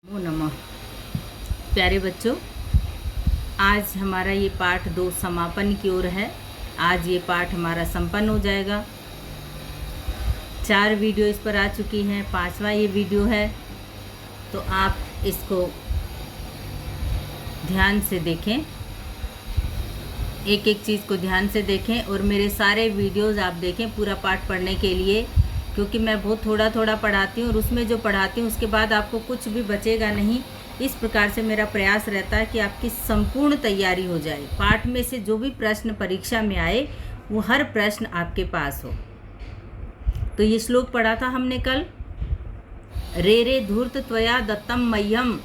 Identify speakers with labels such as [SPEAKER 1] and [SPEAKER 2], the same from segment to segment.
[SPEAKER 1] नमो नमः। प्यारे बच्चों, आज हमारा ये पाठ 2 समापन की ओर है। आज ये पाठ हमारा संपन्न हो जाएगा। 4 वीडियो इस पर आ चुकी हैं, 5वां ये वीडियो है। तो आप इसको ध्यान से देखें, एक एक चीज़ को ध्यान से देखें और मेरे सारे वीडियोस आप देखें पूरा पाठ पढ़ने के लिए, क्योंकि मैं बहुत थोड़ा थोड़ा पढ़ाती हूँ और उसमें जो पढ़ाती हूँ उसके बाद आपको कुछ भी बचेगा नहीं। इस प्रकार से मेरा प्रयास रहता है कि आपकी संपूर्ण तैयारी हो जाए। पाठ में से जो भी प्रश्न परीक्षा में आए वो हर प्रश्न आपके पास हो। तो ये श्लोक पढ़ा था हमने कल, रे रे धूर्त त्वया दत्तम मह्यम।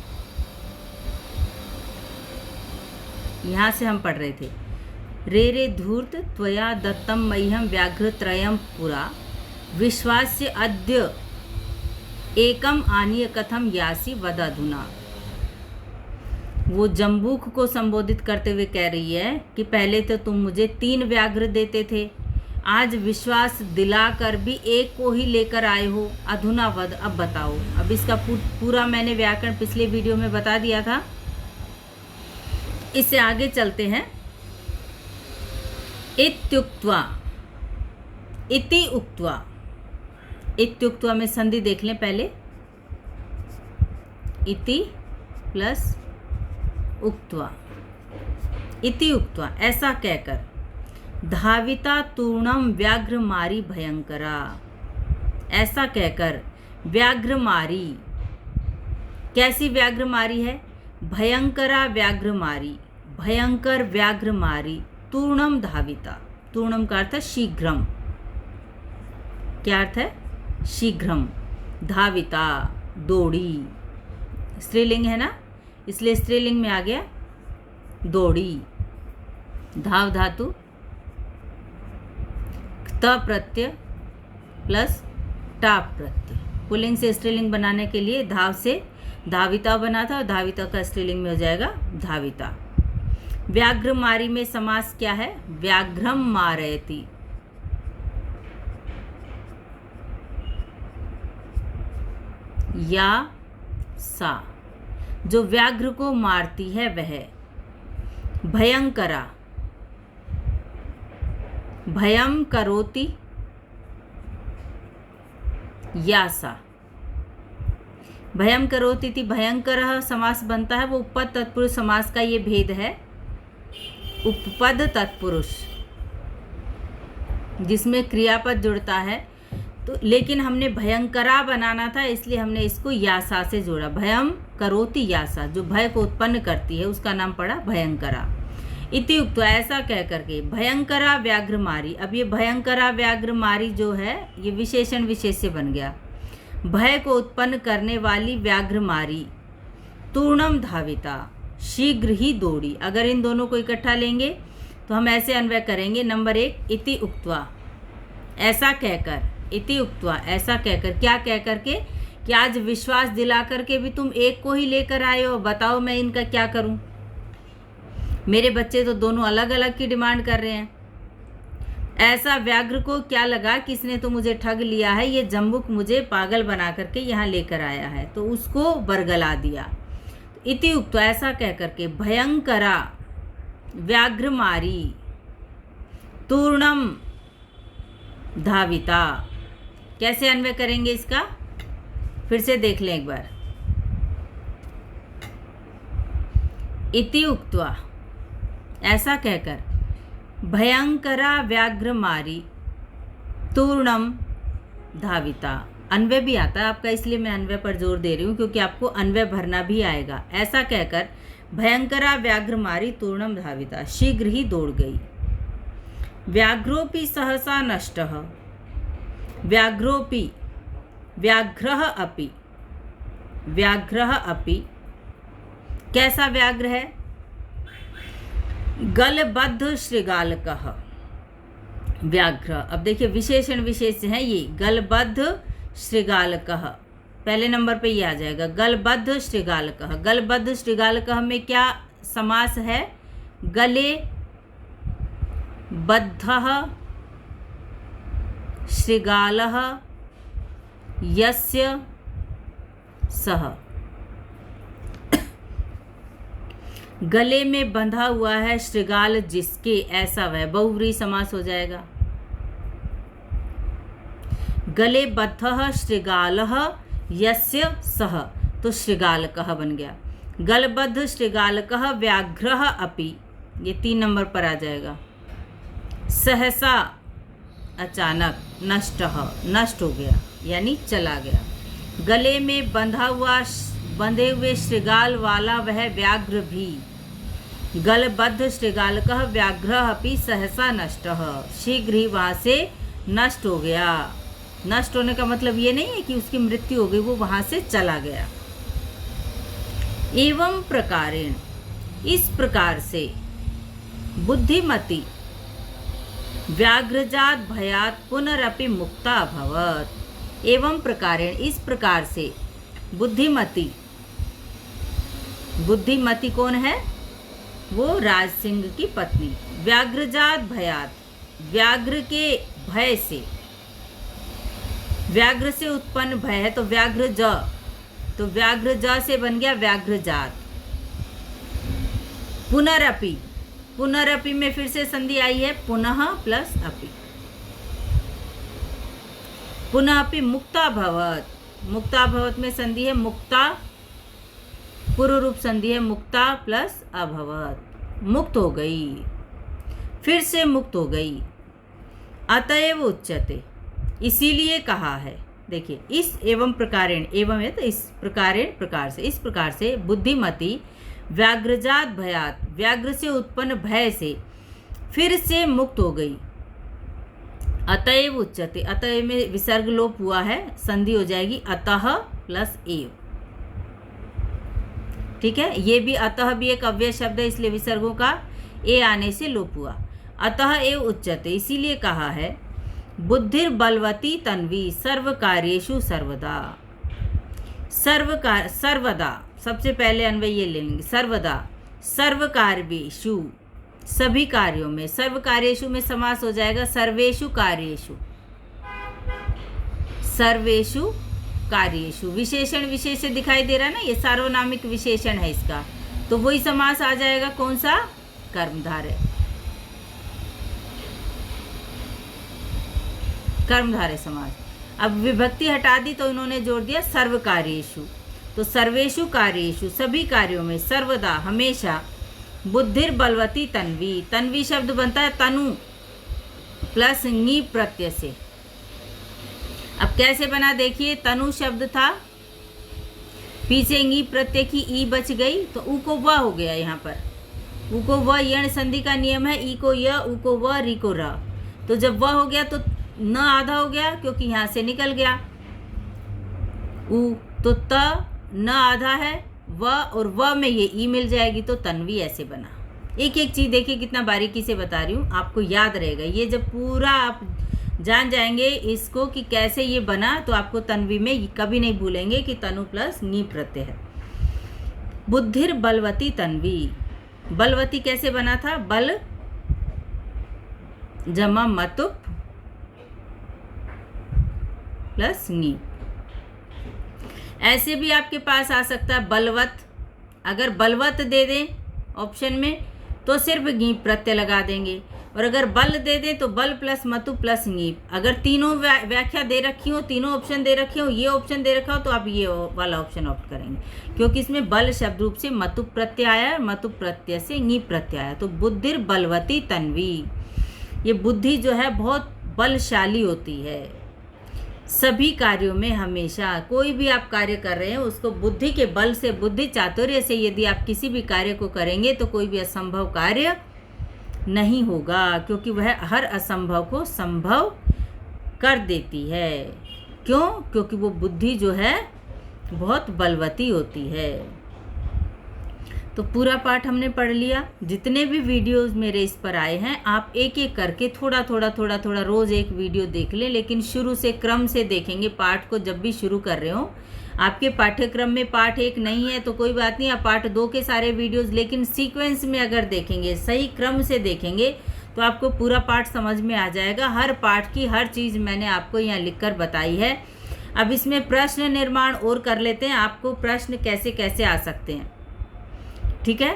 [SPEAKER 1] यहाँ से हम पढ़ रहे थे, रे रे धूर्त त्वया दत्तम मह्यम व्याघ्रत्रयम पुरा विश्वास्य अद्य एकम आनीय कथम यासी वद अधुना। वो जम्बूक को संबोधित करते हुए कह रही है कि पहले तो तुम मुझे 3 व्याघ्र देते थे, आज विश्वास दिलाकर भी एक को ही लेकर आए हो। अधुना वद, अब बताओ। अब इसका पूरा मैंने व्याकरण पिछले वीडियो में बता दिया था। इससे आगे चलते हैं। इत्युक्त्वा, इति उक्त्वा, इत्युक्त्वा में संधि देख लें पहले। इति प्लस उक्त्वा, इति उक्त्वा, ऐसा कहकर, धाविता तूर्णम व्याघ्र मारी भयंकरा। ऐसा कहकर व्याघ्र मारी, कैसी व्याघ्र मारी है? भयंकरा व्याघ्र मारी, भयंकर व्याघ्र मारी। तूर्णम धाविता, तूर्णम का अर्थ है शीघ्रम। क्या अर्थ है? शीघ्रम। धाविता, दौड़ी। स्त्रीलिंग है ना, इसलिए स्त्रीलिंग में आ गया दौड़ी। धाव धातु, त प्रत्यय प्लस टाप प्रत्यय। पुल्लिंग से स्त्रीलिंग बनाने के लिए धाव से धाविता बना था और धाविता का स्त्रीलिंग में हो जाएगा धाविता। व्याघ्र मारी में समास क्या है? व्याघ्रम मारयति। या सा, जो व्याघ्र को मारती है वह। भयंकरा, भयम करोति या सा। भयम करोति थी भयंकर समास बनता है, वो उपपद तत्पुरुष समास का ये भेद है। उपपद तत्पुरुष जिसमें क्रियापद जुड़ता है, तो लेकिन हमने भयंकरा बनाना था, इसलिए हमने इसको यासा से जोड़ा। भयम करोति यासा, जो भय को उत्पन्न करती है उसका नाम पड़ा भयंकरा। इति उक्त, ऐसा कह करके भयंकरा व्याघ्र मारी। अब ये भयंकरा व्याघ्र मारी जो है ये विशेषण विशेष्य बन गया। भय को उत्पन्न करने वाली व्याघ्र मारी। तूर्णम धाविता, शीघ्र ही दौड़ी। अगर इन दोनों को इकट्ठा लेंगे तो हम ऐसे अन्वय करेंगे। नंबर 1, इति उक्त्वा, ऐसा कहकर। इति उक्त्वा, ऐसा कहकर। क्या कह करके? कि आज विश्वास दिला करके भी तुम एक को ही लेकर आए हो। बताओ मैं इनका क्या करूं? मेरे बच्चे तो दोनों अलग अलग की डिमांड कर रहे हैं। ऐसा व्याघ्र को क्या लगा कि इसने तो मुझे ठग लिया है, ये जम्बुक मुझे पागल बना करके यहाँ लेकर आया है, तो उसको बरगला दिया। इति उक्त्वा, ऐसा कह करके भयंकरा व्याघ्र मारी तूर्णम धाविता। कैसे अन्वय करेंगे इसका? फिर से देख लें एक बार। इति उक्त्वा, ऐसा कहकर, भयंकरा व्याघ्र मारी तूर्णम धाविता। अन्वय भी आता है आपका, इसलिए मैं अन्वय पर जोर दे रही हूँ, क्योंकि आपको अन्वय भरना भी आएगा। ऐसा कहकर भयंकरा व्याघ्र मारी तूर्णम धाविता, शीघ्र ही दौड़ गई। व्याघ्रोपि सहसा नष्टः, व्याघ्रोपि, व्याघ्रः अपि, व्याघ्रः अपि। कैसा व्याघ्र है? गलबद्ध श्रृगालकः व्याघ्र। अब देखिए विशेषण विशेष है ये, गलबद्ध श्रृगालकः, पहले नंबर पे ये आ जाएगा। गलबद्ध श्रृगालकः, गलबद्ध श्रृगालकः में क्या समास है? गले बद्धः श्रृगालः यस्य सह। गले में बंधा हुआ है श्रृगाल जिसके, ऐसा वह, बहुव्रीहि समास हो जाएगा। गले बद्धः श्रृगालः यस्य सः, तो श्रृगालकः बन गया। गलबद्ध श्रृगालकः व्याघ्रः अपि, ये 3 नंबर पर आ जाएगा। सहसा अचानक, नष्टः, नष्ट हो गया यानी चला गया। गले में बंधे हुए श्रृगाल वाला वह व्याघ्र भी, गलबद्ध श्रृगालकः व्याघ्रः अपि सहसा नष्टः, शीघ्र ही वहाँ से नष्ट हो गया। नष्ट होने का मतलब ये नहीं है कि उसकी मृत्यु हो गई, वो वहाँ से चला गया। एवं प्रकारेण, इस प्रकार से, बुद्धिमती व्याघ्रजात भयात पुनरपि मुक्ता अभवत। एवं प्रकारेण, इस प्रकार से, बुद्धिमती, बुद्धिमती कौन है? वो राज सिंह की पत्नी। व्याघ्रजात भयात, व्याघ्र के भय से, व्याघ्र से उत्पन्न भय है तो व्याघ्र ज, तो व्याघ्र ज से बन गया व्याघ्रजात। पुनरपि, पुनरपि में फिर से संधि आई है, पुनः प्लस अपि, पुनः अपि मुक्ता भवत। मुक्ता भवत में संधि है मुक्ता, पूर्व रूप संधि है मुक्ता प्लस अभवत, मुक्त हो गई, फिर से मुक्त हो गई। अतएव उच्यते, इसीलिए कहा है। देखिए, इस एवं प्रकारेण, एवं है तो इस प्रकारेण, प्रकार से, इस प्रकार से बुद्धिमती व्याघ्रजात भयात, व्याघ्र से उत्पन्न भय से फिर से मुक्त हो गई। अतएव उच्यते, अतएव में विसर्ग लोप हुआ है, संधि हो जाएगी अतः प्लस एव। ठीक है, ये भी अतः भी एक अव्यय शब्द है, इसलिए विसर्गों का ए आने से लोप हुआ। अतः एव उच्यते, इसीलिए कहा है। बुद्धिर बलवती तन्वी सर्व कार्येषु सर्वदा, सर्वदा, सबसे पहले अन्वय ये ले लेंगे, सर्वदा, सर्व कार्येषु, सभी कार्यों में, सर्व कार्येषु में समास हो जाएगा सर्वेषु कार्येषु, सर्वेषु कार्येषु। विशेषण विशेष से दिखाई दे रहा है ना, ये सार्वनामिक विशेषण है इसका, तो वही समास आ जाएगा, कौन सा? कर्मधारय, कर्मधारय समास। अब विभक्ति हटा दी तो इन्होंने जोड़ दिया सर्व कार्येषु, तो सर्वेषु कार्येषु, सभी कार्यों में, सर्वदा, हमेशा। बुद्धिर बलवती तन्वी, तन्वी शब्द बनता है तनु प्लस नी प्रत्यय से। अब कैसे बना देखिए, तनु शब्द था, पीछे नी प्रत्यय की ई बच गई तो ऊ को व हो गया। यहाँ पर ऊ को व, यण संधि का नियम है, ई को य, ऊ को व, री को र। तो जब व हो गया तो न आधा हो गया क्योंकि यहाँ से निकल गया ऊ, तो त न आधा है, व और व में ये ई मिल जाएगी तो तन्वी ऐसे बना। एक एक चीज़ देखिए कितना बारीकी से बता रही हूँ, आपको याद रहेगा। ये जब पूरा आप जान जाएंगे इसको कि कैसे ये बना, तो आपको तन्वी में कभी नहीं भूलेंगे कि तनु प्लस नी प्रत्यय है। बुद्धिर बलवती तन्वी, बलवती कैसे बना था? बल जमा मतुप प्लस नी। ऐसे भी आपके पास आ सकता है बलवत। अगर बलवत दे दें ऑप्शन में तो सिर्फ गी प्रत्यय लगा देंगे, और अगर बल दे दें तो बल प्लस मतु प्लस नी। अगर तीनों व्याख्या दे रखी हो, तीनों ऑप्शन दे रखे हो, ये ऑप्शन दे रखा हो, तो आप ये वाला ऑप्शन ऑप्ट करेंगे, क्योंकि इसमें बल शब्द रूप से मतु प्रत्यय आया है, मतु प्रत्यय से नी प्रत्यय आया। तो बुद्धिर बलवती तन्वी, ये बुद्धि जो है बहुत बलशाली होती है। सभी कार्यों में, हमेशा कोई भी आप कार्य कर रहे हैं उसको बुद्धि के बल से, बुद्धि चातुर्य से यदि आप किसी भी कार्य को करेंगे तो कोई भी असंभव कार्य नहीं होगा, क्योंकि वह हर असंभव को संभव कर देती है। क्यों? क्योंकि वो बुद्धि जो है बहुत बलवती होती है। तो पूरा पाठ हमने पढ़ लिया। जितने भी वीडियोस मेरे इस पर आए हैं आप एक एक करके थोड़ा थोड़ा रोज़ एक वीडियो देख लें, लेकिन शुरू से क्रम से देखेंगे पाठ को। जब भी शुरू कर रहे हो, आपके पाठ्यक्रम में पाठ 1 नहीं है तो कोई बात नहीं, आप पाठ 2 के सारे वीडियोस, लेकिन सीक्वेंस में अगर देखेंगे, सही क्रम से देखेंगे तो आपको पूरा पाठ समझ में आ जाएगा। हर पाठ की हर चीज़ मैंने आपको यहाँ लिखकर बताई है। अब इसमें प्रश्न निर्माण और कर लेते हैं, आपको प्रश्न कैसे कैसे आ सकते हैं। ठीक है,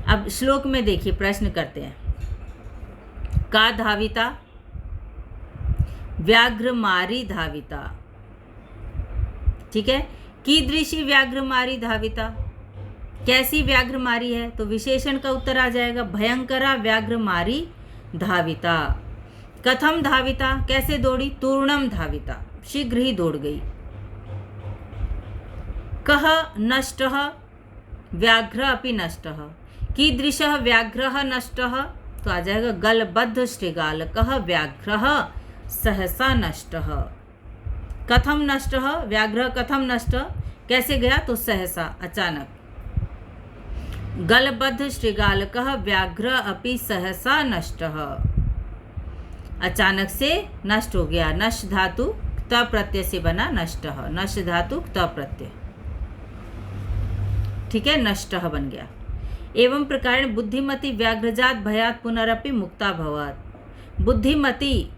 [SPEAKER 1] अब श्लोक में देखिए, प्रश्न करते हैं। का धाविता, व्याघ्र मारी धाविता। ठीक है, कीदृशी व्याघ्र मारी धाविता, कैसी व्याघ्र मारी है, तो विशेषण का उत्तर आ जाएगा भयंकरा व्याघ्र मारी धाविता। कथम धाविता, कैसे दौड़ी, तूर्णम धाविता, शीघ्र ही दौड़ गई। कह नष्टः, व्याघ्र अपि नष्टः, कीदृशः व्याघ्रः नष्टः, तो आ जाएगा गलबद्ध श्रृगाल कह व्याघ्रः सहसा नष्टः। कथम नष्टः, व्याघ्र कथम नष्ट, कैसे गया, तो सहसा, अचानक। गलबद्ध श्रृगालकः व्याघ्र अपि सहसा नष्टः, अचानक से नष्ट हो गया। नष्ट धातु त प्रत्यय से बना नष्टः, नष्ट धातु त प्रत्यय, ठीक है, नष्टः बन गया। एवं प्रकारेण बुद्धिमती व्याघ्रजात भयात पुनरपि मुक्ता भवत। बुद्धिमती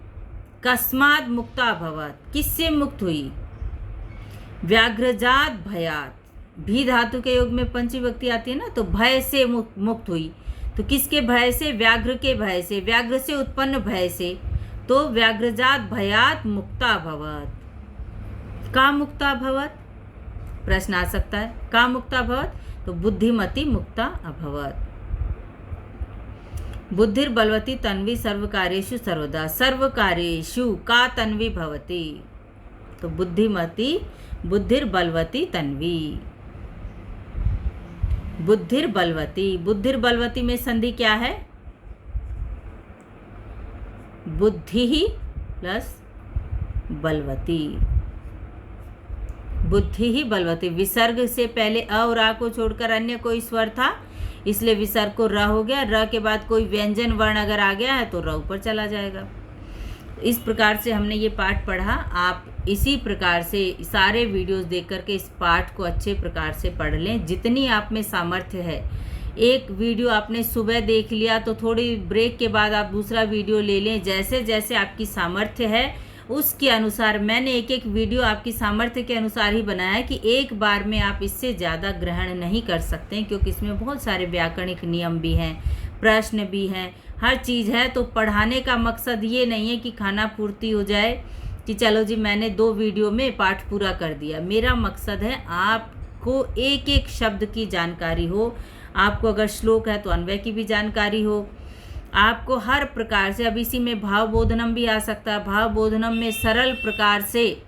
[SPEAKER 1] कस्मात् मुक्ता अभवत, किससे मुक्त हुई, व्याघ्रजात भयात, भी धातु के योग में पंचमी विभक्ति आती है ना, तो भय से मुक्त हुई। तो किसके भय से, व्याघ्र के भय से, व्याघ्र से उत्पन्न भय से, तो व्याघ्रजात भयात मुक्ता अभवत। का मुक्ता अभवत, प्रश्न आ सकता है, का मुक्ता अभवत, तो बुद्धिमती मुक्ता अभवत। बुद्धिर बलवती तन्वी सर्वकार्येषु सर्वदा, सर्वकार्येषु का तन्वी भवति, तो बुद्धिमती बुद्धिर बलवती तन्वी। बुद्धिर बलवती, बुद्धिर बलवती में संधि क्या है, बुद्धि ही प्लस बलवती, बुद्धि ही बलवती। विसर्ग से पहले अ और आ को छोड़कर अन्य कोई स्वर था, इसलिए विसर्ग को र हो गया। र के बाद कोई व्यंजन वर्ण अगर आ गया है तो र ऊपर चला जाएगा। इस प्रकार से हमने ये पाठ पढ़ा। आप इसी प्रकार से सारे वीडियोस देख करके इस पाठ को अच्छे प्रकार से पढ़ लें, जितनी आप में सामर्थ्य है। एक वीडियो आपने सुबह देख लिया तो थोड़ी ब्रेक के बाद आप दूसरा वीडियो ले लें, जैसे जैसे आपकी सामर्थ्य है उसके अनुसार। मैंने एक एक वीडियो आपकी सामर्थ्य के अनुसार ही बनाया है कि एक बार में आप इससे ज़्यादा ग्रहण नहीं कर सकते, क्योंकि इसमें बहुत सारे व्याकरणिक नियम भी हैं, प्रश्न भी हैं, हर चीज़ है। तो पढ़ाने का मकसद ये नहीं है कि खाना पूर्ति हो जाए कि चलो जी मैंने 2 वीडियो में पाठ पूरा कर दिया। मेरा मकसद है आपको एक एक शब्द की जानकारी हो, आपको अगर श्लोक है तो अन्वय की भी जानकारी हो, आपको हर प्रकार से। अब इसी में भाव बोधनम भी आ सकता है। भाव बोधनम में सरल प्रकार से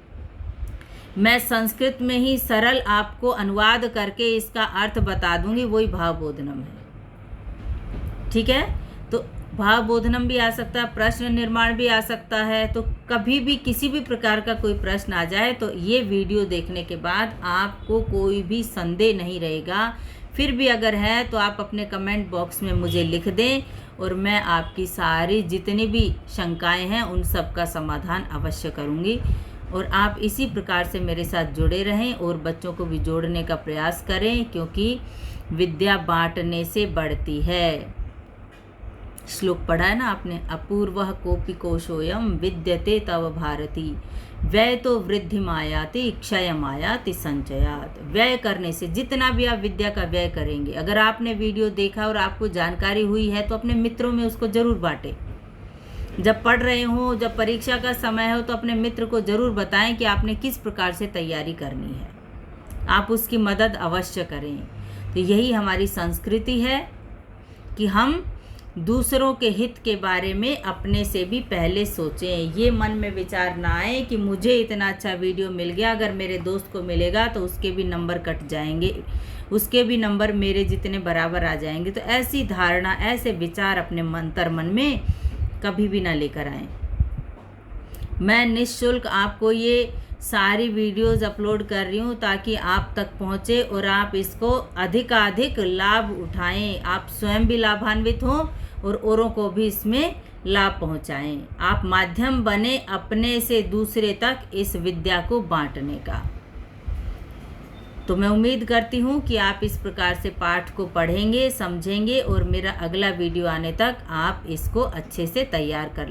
[SPEAKER 1] मैं संस्कृत में ही सरल आपको अनुवाद करके इसका अर्थ बता दूंगी, वही भाव बोधनम है। ठीक है, तो भाव बोधनम भी आ सकता है, प्रश्न निर्माण भी आ सकता है। तो कभी भी किसी भी प्रकार का कोई प्रश्न आ जाए तो ये वीडियो देखने के बाद आपको कोई भी संदेह नहीं रहेगा। फिर भी अगर है तो आप अपने कमेंट बॉक्स में मुझे लिख दें और मैं आपकी सारी जितनी भी शंकाएं हैं उन सब का समाधान अवश्य करूंगी। और आप इसी प्रकार से मेरे साथ जुड़े रहें और बच्चों को भी जोड़ने का प्रयास करें, क्योंकि विद्या बांटने से बढ़ती है। श्लोक पढ़ा है ना आपने, अपूर्वः कोपि कोशोयम विद्यते तव भारती, व्यय तो वृद्धि मायाति क्षय मायाति संचयात। व्यय करने से, जितना भी आप विद्या का व्यय करेंगे, अगर आपने वीडियो देखा और आपको जानकारी हुई है तो अपने मित्रों में उसको जरूर बांटें। जब पढ़ रहे हो, जब परीक्षा का समय हो, तो अपने मित्र को जरूर बताएं कि आपने किस प्रकार से तैयारी करनी है, आप उसकी मदद अवश्य करें। तो यही हमारी संस्कृति है कि हम दूसरों के हित के बारे में अपने से भी पहले सोचें। ये मन में विचार ना आए कि मुझे इतना अच्छा वीडियो मिल गया, अगर मेरे दोस्त को मिलेगा तो उसके भी नंबर कट जाएंगे, उसके भी नंबर मेरे जितने बराबर आ जाएंगे। तो ऐसी धारणा, ऐसे विचार अपने मन में कभी भी ना लेकर आएं। मैं निःशुल्क आपको ये सारी वीडियोस अपलोड कर रही हूँ ताकि आप तक पहुँचे और आप इसको अधिकाधिक लाभ उठाएं, आप स्वयं भी लाभान्वित हों और औरों को भी इसमें लाभ पहुँचाएं। आप माध्यम बने अपने से दूसरे तक इस विद्या को बांटने का। तो मैं उम्मीद करती हूँ कि आप इस प्रकार से पाठ को पढ़ेंगे, समझेंगे और मेरा अगला वीडियो आने तक आप इसको अच्छे से तैयार कर लें।